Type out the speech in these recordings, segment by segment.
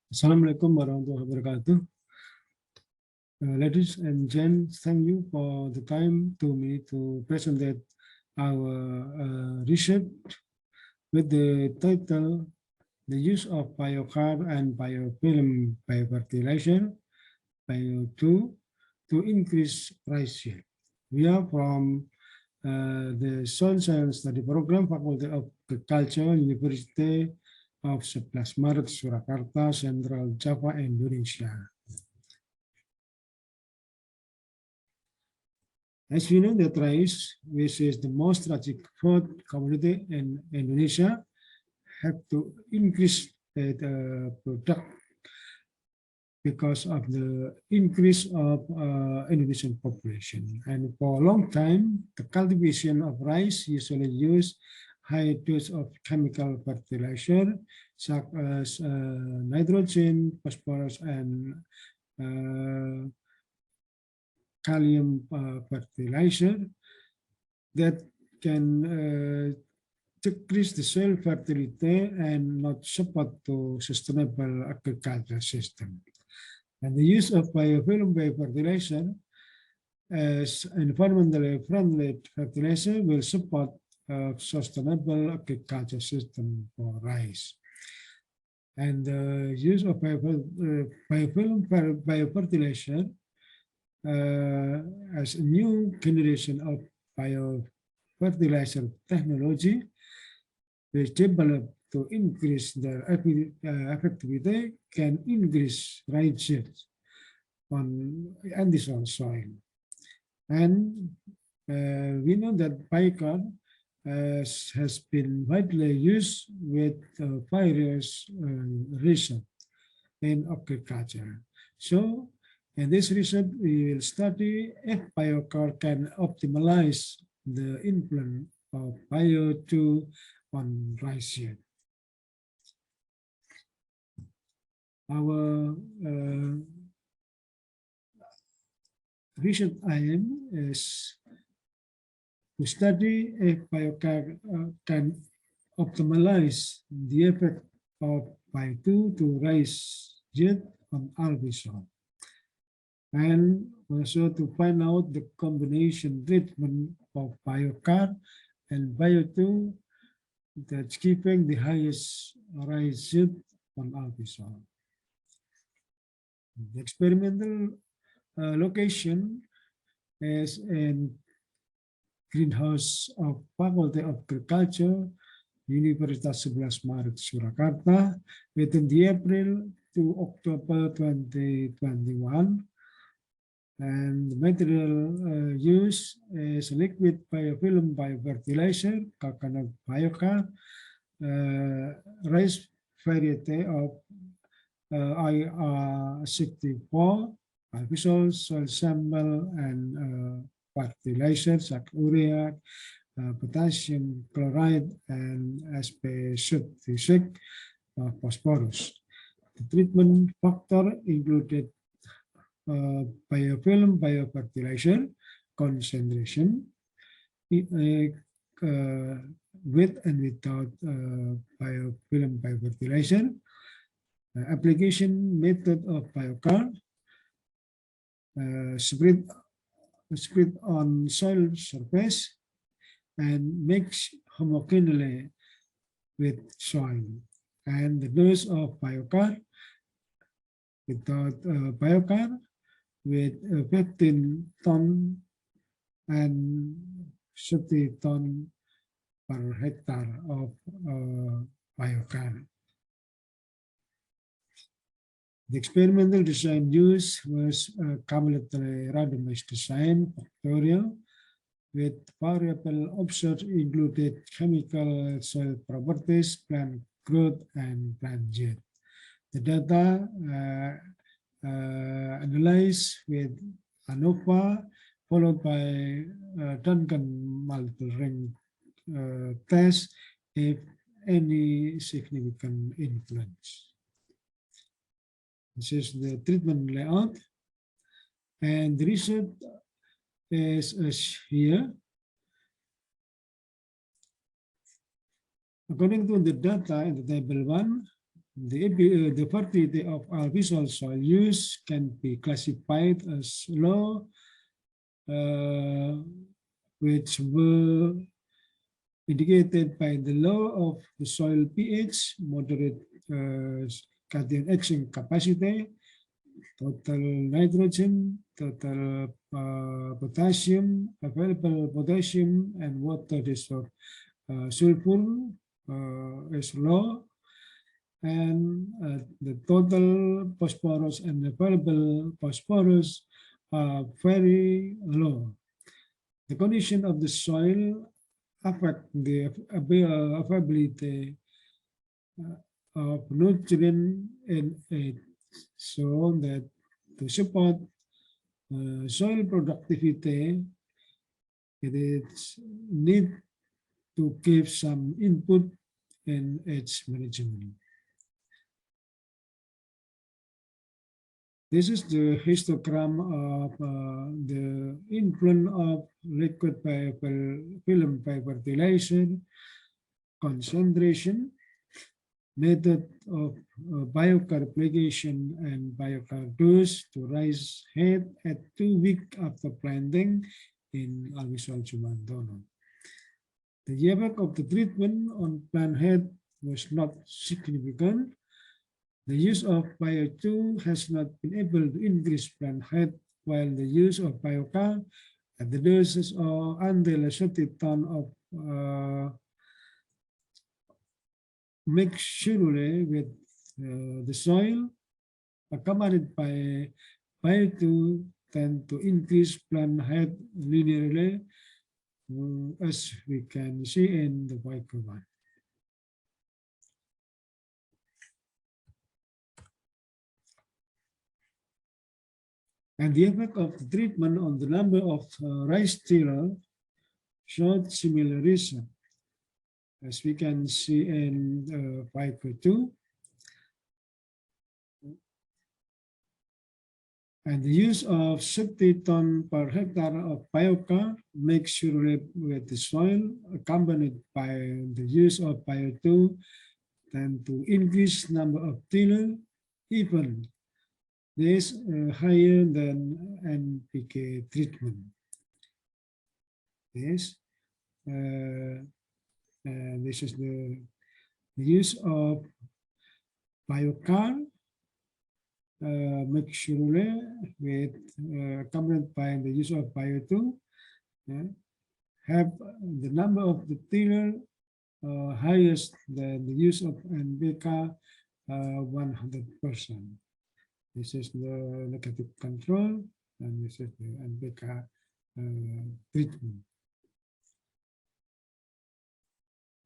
Assalamualaikum warahmatullahi wabarakatuh. Ladies and gents, thank you for the time to me to present our research with the title "The Use of Biochar and Biofilm Biofertilizer (Bio2) to Increase Rice Yield." We are from the Soil Science Study Program, Faculty of Agriculture, University of 11 Maret, Surakarta, Central Java, Indonesia. As we know that rice, which is the most strategic food commodity in Indonesia, have to increase the product because of the increase of Indonesian population. And for a long time, the cultivation of rice usually use high dose of chemical fertilizer, such as nitrogen, phosphorus, and kalium fertilizer that can decrease the soil fertility and not support to sustainable agriculture system. And the use of biofilm biofertilizer as environmentally friendly fertilizer will support sustainable agriculture system for rice. And the use of biofilm biofertilizer as a new generation of biofertilizer technology which developed to increase their effectivity can increase rice yield on the soil. And we know that biochar has been widely used with various research in agriculture. So in this research, we will study if biochar can optimize the influence of Bio2 on rice yield. Our research aim is to study if biochar can optimize the effect of Bio2 to rice yield on algae soil, and also to find out the combination treatment of biochar and Bio2 that's keeping the highest rice yield on algae soil. The experimental location is in greenhouse of Faculty of Agriculture, Universitas 11 Maret, Surakarta, within the April to October 2021. And the material used is liquid biofilm biofertilizer, coconut biochar, rice variety of IR64, artificial soil sample, and fertilizers like urea, potassium chloride, and SP66 phosphorus. The treatment factor included biofilm biofertilizer concentration with and without biofilm biofertilizer, application method of biochar, spread on soil surface, and mix homogeneously with soil, and the dose of biochar without biochar with 15 ton and 30 ton per hectare of biochar. The experimental design used was a cumulatively randomized design factorial with variable observed included chemical soil properties, plant growth, and plant yield. The data analyzed with ANOVA followed by Duncan multiple ring test if any significant influence. This is the treatment layout, and the result is here. According to the data in the table 1, the fertility of artificial soil use can be classified as low, which were indicated by the law of the soil pH, moderate cation action capacity, total nitrogen, total potassium, available potassium, and water dissolved sulfur is low, and the total phosphorus and available phosphorus are very low. The condition of the soil affect the availability of nutrient in it, so that to support soil productivity, it is need to give some input in its management. This is the histogram of the influence of liquid film by fertilization, concentration, method of biochar application and biochar dose to rise head at 2 weeks after planting in Alvisual Sumantono. The effect of the treatment on plant head was not significant. The use of Bio2 has not been able to increase plant height, while the use of biochar at the doses of until 30 ton of mixture with the soil accompanied by Bio2 tend to increase plant height linearly, as we can see in the Bio one. And the effect of the treatment on the number of rice tiller showed similar result, as we can see in 5.2. And the use of 60 ton per hectare of biochar mixture with the soil, accompanied by the use of Bio2, tend to increase number of tiller, even this higher than NPK treatment. This is the use of biochar mixture with accompanied by the use of Bio2, have the number of the tiller highest than the use of NPK 100%. This is the negative control, and this is the NPK treatment.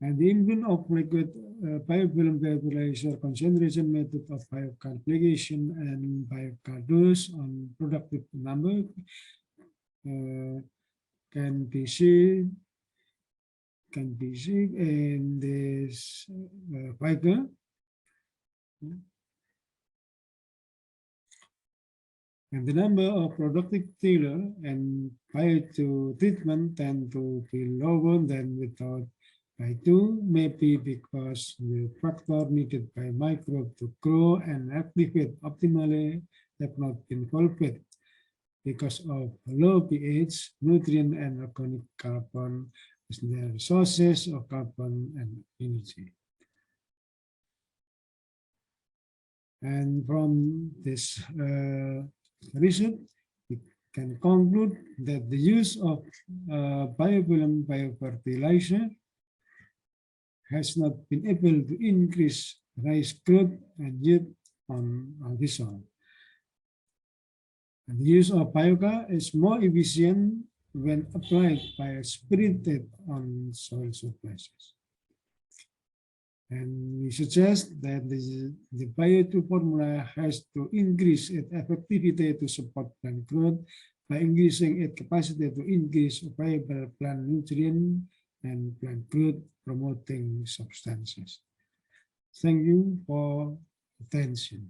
And the influence of liquid biofilm vaporizer concentration method of biochar application and biochar dose on productive number can be seen in this figure. And the number of productive tiller and Bio2 treatment tend to be lower than without Bio2, maybe because the factor needed by microbe to grow and activate optimally have not been fulfilled because of low pH, nutrient and organic carbon as their sources of carbon and energy. And from this research, we can conclude that the use of biofilm biofertilizer has not been able to increase rice growth and yield on this soil. And the use of biochar is more efficient when applied by spirited on soil surfaces. And we suggest that the Bio2 formula has to increase its effectivity to support plant growth by increasing its capacity to increase available plant nutrient and plant growth promoting substances. Thank you for attention.